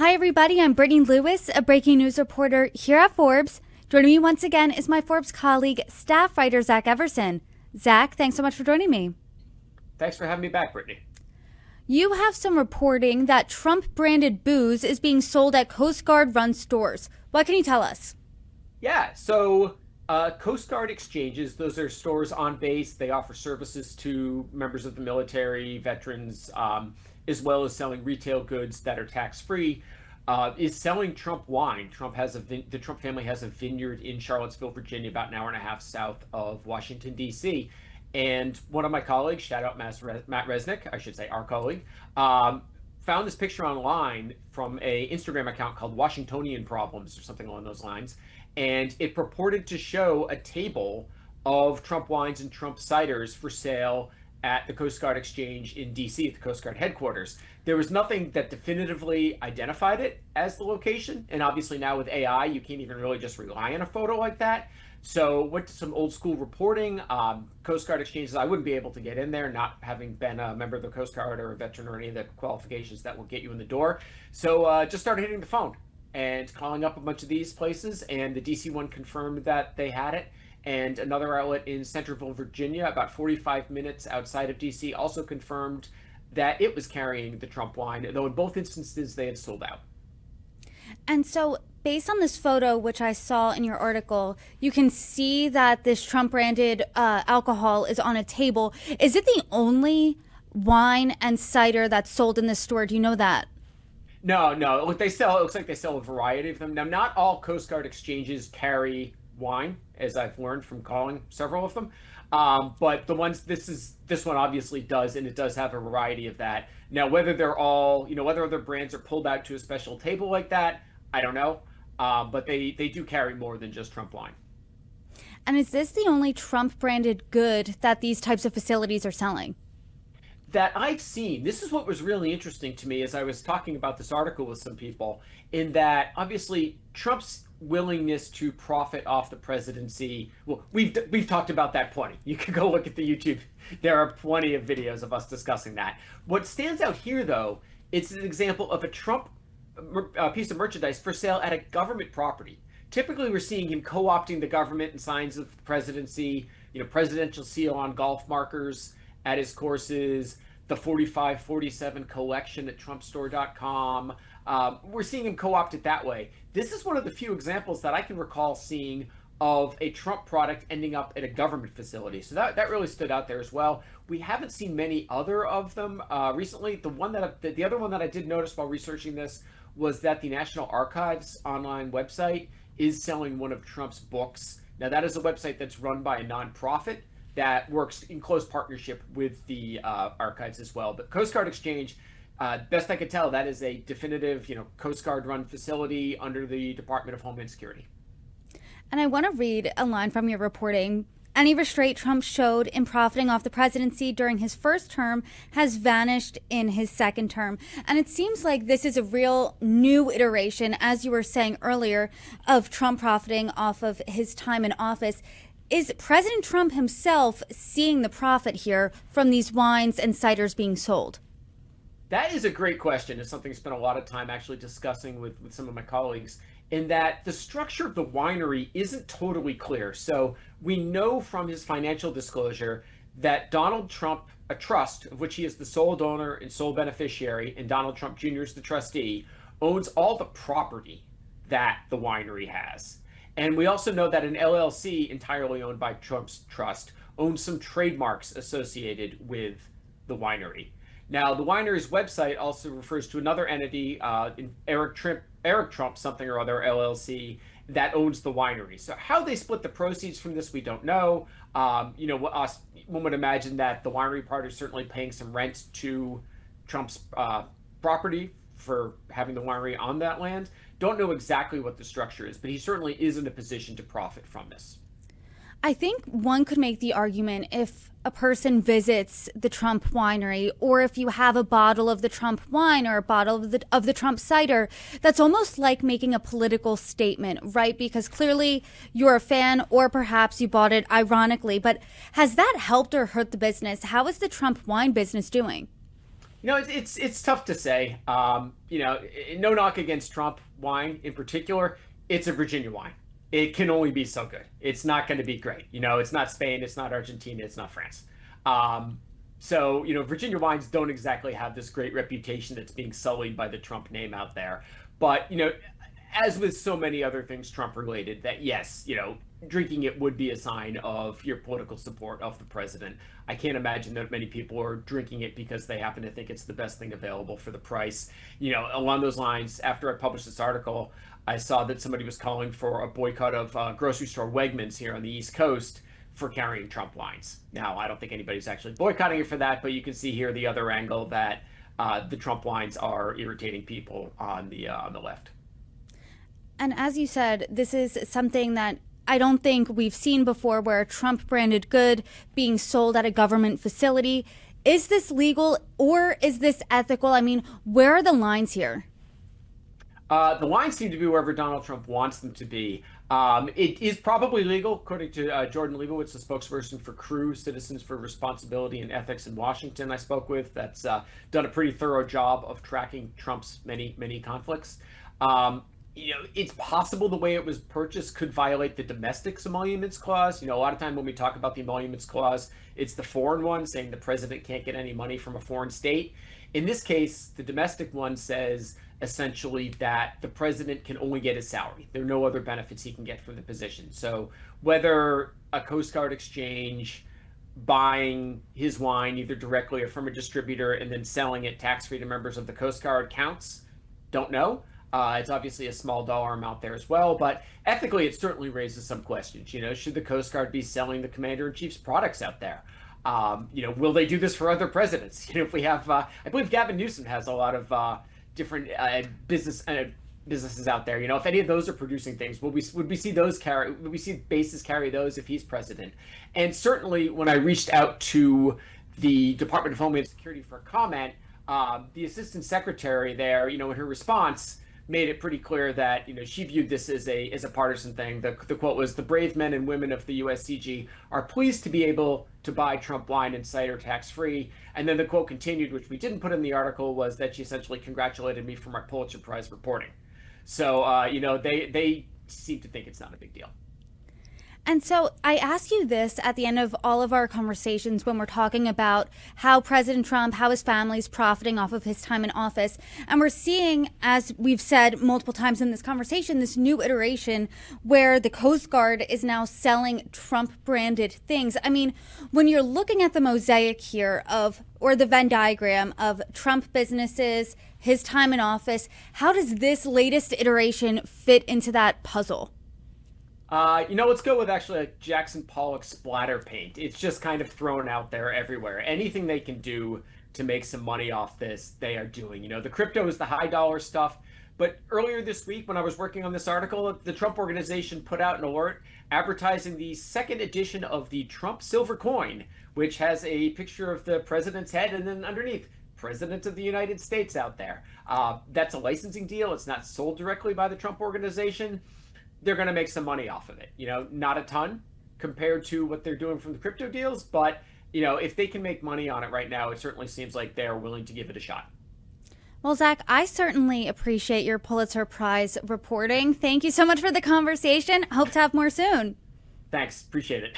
Hi, everybody. I'm Brittany Lewis, a breaking news reporter here at Forbes. Joining me once again is my Forbes colleague, staff writer Zach Everson. Zach, thanks so much for joining me. Thanks for having me back, Brittany. You have some reporting that Trump-branded booze is being sold at Coast Guard-run stores. What can you tell us? Coast Guard exchanges, those are stores on base. They offer services to members of the military, veterans, as well as selling retail goods that are tax-free. Is selling Trump wine. The Trump family has a vineyard in Charlottesville, Virginia, about an hour and a half south of Washington, D.C. And one of my colleagues, shout out Matt Resnick, I should say our colleague, found this picture online from a Instagram account called Washingtonian Problems or something along those lines. And it purported to show a table of Trump wines and Trump ciders for sale at the Coast Guard Exchange in DC at the Coast Guard headquarters. There was nothing that definitively identified it as the location. And obviously now with AI, you can't even really just rely on a photo like that. So went to some old school reporting. Coast Guard exchanges, I wouldn't be able to get in there, not having been a member of the Coast Guard or a veteran or any of the qualifications that will get you in the door. So just started hitting the phone and calling up a bunch of these places, and the DC one confirmed that they had it. And another outlet in Centerville, Virginia, about 45 minutes outside of DC, also confirmed that it was carrying the Trump wine, though in both instances they had sold out. And so, based on this photo, which I saw in your article, you can see that this Trump-branded alcohol is on a table. Is it the only wine and cider that's sold in this store? Do you know that? No. What they sell, it looks like they sell a variety of them. Now, not all Coast Guard exchanges carry wine, as I've learned from calling several of them. But this one obviously does, and it does have a variety of that. Now, whether they're all, whether other brands are pulled out to a special table like that, I don't know. But they do carry more than just Trump wine. And is this the only Trump-branded good that these types of facilities are selling? That I've seen. This is what was really interesting to me as I was talking about this article with some people, in that obviously Trump's willingness to profit off the presidency. Well, we've talked about that plenty. You can go look at the YouTube. There are plenty of videos of us discussing that. What stands out here, though, it's an example of a Trump piece of merchandise for sale at a government property. Typically, we're seeing him co-opting the government and signs of the presidency, presidential seal on golf markers at his courses, the 4547 collection at trumpstore.com. We're seeing him co-opt it that way. This is one of the few examples that I can recall seeing of a Trump product ending up at a government facility. So that really stood out there as well. We haven't seen many other of them recently. The other one that I did notice while researching this was that the National Archives online website is selling one of Trump's books. Now, that is a website that's run by a nonprofit that works in close partnership with the archives as well. But Coast Guard Exchange, best I could tell, that is a definitive, Coast Guard run facility under the Department of Homeland Security. And I want to read a line from your reporting. Any restraint Trump showed in profiting off the presidency during his first term has vanished in his second term. And it seems like this is a real new iteration, as you were saying earlier, of Trump profiting off of his time in office. Is President Trump himself seeing the profit here from these wines and ciders being sold? That is a great question. It's something I spent a lot of time actually discussing with some of my colleagues, in that the structure of the winery isn't totally clear. So we know from his financial disclosure that Donald Trump, a trust of which he is the sole donor and sole beneficiary, and Donald Trump Jr. is the trustee, owns all the property that the winery has. And we also know that an LLC entirely owned by Trump's trust owns some trademarks associated with the winery. Now, the winery's website also refers to another entity, Eric Trump something or other LLC, that owns the winery. So how they split the proceeds from this, we don't know. One would imagine that the winery part is certainly paying some rent to Trump's property for having the winery on that land. Don't know exactly what the structure is, but he certainly is in a position to profit from this. I think one could make the argument, if a person visits the Trump winery, or if you have a bottle of the Trump wine or a bottle of the Trump cider, that's almost like making a political statement, right? Because clearly you're a fan, or perhaps you bought it ironically. But has that helped or hurt the business? How is the Trump wine business doing? It's tough to say. No knock against Trump wine in particular. It's a Virginia wine. It can only be so good. It's not going to be great. It's not Spain, it's not Argentina, it's not France. Um, Virginia wines don't exactly have this great reputation that's being sullied by the Trump name out there. But, as with so many other things Trump related, that yes, drinking it would be a sign of your political support of the president. I can't imagine that many people are drinking it because they happen to think it's the best thing available for the price. Along those lines, after I published this article, I saw that somebody was calling for a boycott of grocery store Wegmans here on the East Coast for carrying Trump wines. Now, I don't think anybody's actually boycotting it for that, but you can see here the other angle that the Trump wines are irritating people on the left. And as you said, this is something that I don't think we've seen before, where a Trump branded good being sold at a government facility. Is this legal or is this ethical? I mean, where are the lines here? The lines seem to be wherever Donald Trump wants them to be. It is probably legal, according to Jordan Leibowitz, the spokesperson for CREW, Citizens for Responsibility and Ethics in Washington, I spoke with. That's done a pretty thorough job of tracking Trump's many conflicts. It's possible the way it was purchased could violate the domestic emoluments clause. A lot of time when we talk about the emoluments clause, it's the foreign one saying the president can't get any money from a foreign state. In this case, the domestic one says essentially that the president can only get his salary. There are no other benefits he can get from the position. So whether a Coast Guard exchange buying his wine either directly or from a distributor and then selling it tax-free to members of the Coast Guard counts, don't know. It's obviously a small dollar amount there as well, but ethically, it certainly raises some questions. Should the Coast Guard be selling the Commander-in-Chief's products out there? Will they do this for other presidents? If we have, I believe Gavin Newsom has a lot of different businesses out there. If any of those are producing things, would we see those carry? Would we see bases carry those if he's president? And certainly, when I reached out to the Department of Homeland Security for a comment, the assistant secretary there, in her response, made it pretty clear that she viewed this as a partisan thing. The quote was, "The brave men and women of the USCG are pleased to be able to buy Trump wine and cider tax free." And then the quote continued, which we didn't put in the article, was that she essentially congratulated me for my Pulitzer Prize reporting. So they seem to think it's not a big deal. And so I ask you this at the end of all of our conversations when we're talking about how President Trump, how his family's profiting off of his time in office. And we're seeing, as we've said multiple times in this conversation, this new iteration where the Coast Guard is now selling Trump branded things. I mean, when you're looking at the mosaic here or the Venn diagram of Trump businesses, his time in office, how does this latest iteration fit into that puzzle? Let's go with actually like Jackson Pollock splatter paint. It's just kind of thrown out there everywhere. Anything they can do to make some money off this, they are doing. The crypto is the high dollar stuff. But earlier this week, when I was working on this article, the Trump Organization put out an alert advertising the second edition of the Trump silver coin, which has a picture of the president's head and then underneath, President of the United States out there. That's a licensing deal. It's not sold directly by the Trump Organization. They're going to make some money off of it. Not a ton compared to what they're doing from the crypto deals, but if they can make money on it right now, it certainly seems like they're willing to give it a shot. Well, Zach, I certainly appreciate your Pulitzer Prize reporting. Thank you so much for the conversation. Hope to have more soon. Thanks. Appreciate it.